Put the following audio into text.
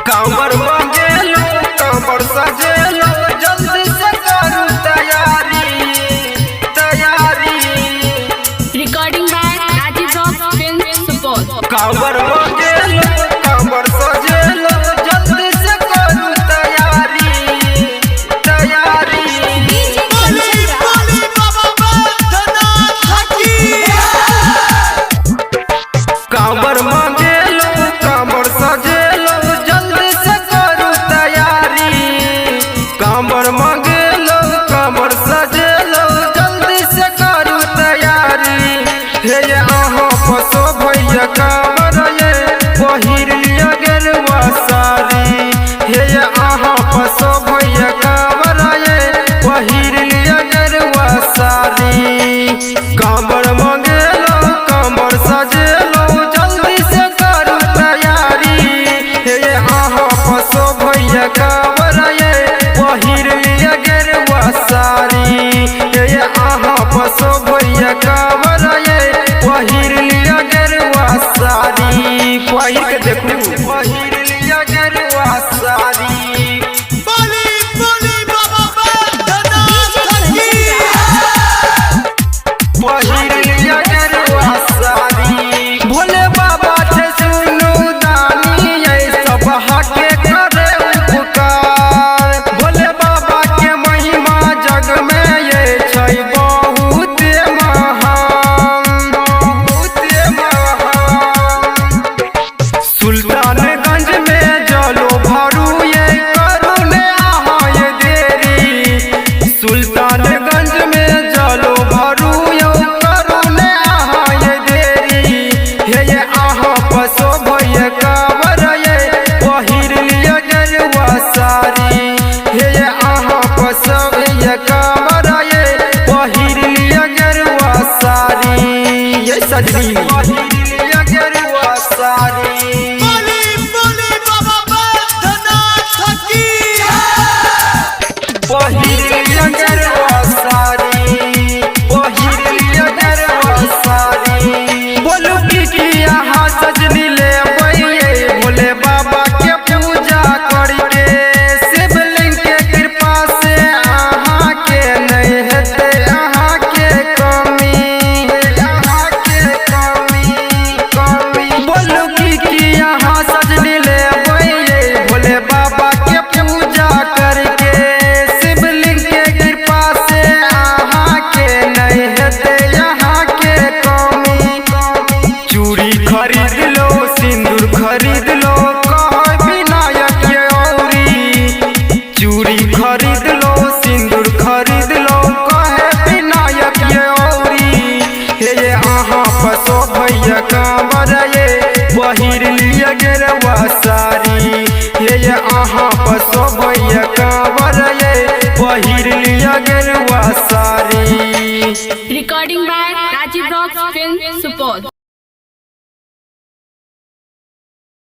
कांवर मंगेलो कांवर सजेलो जल्दी से करू तैयारी recording by Rajeev rock film Supaul. कांवर मंगेलो कांवर सजेलो जल्दी से करू तैयारी कांवर मंगेलो कांवर सजेलो जल्दी से करू तैयारी कांवर मंगेलो कांवर सजेलो जल्दी से करू तैयारी हे ये अहाँ पसो भैया कांवर ये पहिर लिया गेरुआ साड़ी हे ये अहाँ पसो भैया कांवर ये पहिर लिया गेरुआ साड़ी कांवर मंगेलो कांवर सजेलो जल्दी से करू तैयारी हे ये अहाँ पसो भैया कांवर ये पहिर लिया गेरुआ साड़ी हे ये अहाँ पसो भैया कांवर ये पहिर लिया गेरुआ साड़ी पहिर के देखू पहिर लिया गेरुआ साड़ी पहिर लिया गेरुआ साड़ी भोले बाबा से सुनू दानी ये सब हके करे उपकार भोले बाबा के महिमा जग में ये छै बहुत महान सुल्तानगंज में जलो भरू ये करू ने अहाँ ये देरी सुल्तानगंज में जलो भरू यो करू ने अहाँ ये देरी हे ये अहाँ पसो भैया कांवर ये पहिर लिया गेरुआ साड़ी हे ये अहाँ पसो भैया कांवर ये पहिर लिया गेरुआ साड़ी ये सजनी पहिर लिया गेरुआ साड़ी पहिर लिया गेरुआ साड़ी पहिर लिया गेरुआ साड़ी बोलू की यहाँ सजनी ले बैये भोले बाबा के पूजा करके शिवलिंग के कृपा से अहाँ के नहीं हेते अहाँ के कमी बोलू की यहाँ सजनी ले बैये भोले बाबा के पूजा करके शिवलिंग के कृपा से अहाँ के नहीं हेते यहाँ के कमी चूड़ी खरीद लो सिंदूर खरीद लो कह विनायक ये औरी चूड़ी खरीद लो सिंदूर खरीद लो कह विनायक ये औरी हे ये अहाँ पसो भैया कांवर ये पहिर लिया गेरुआ साड़ी हे ये अहाँ पसो भैया कांवर ये पहिर लिया गेरुआ sari recording by Rajeev rock film Supaul.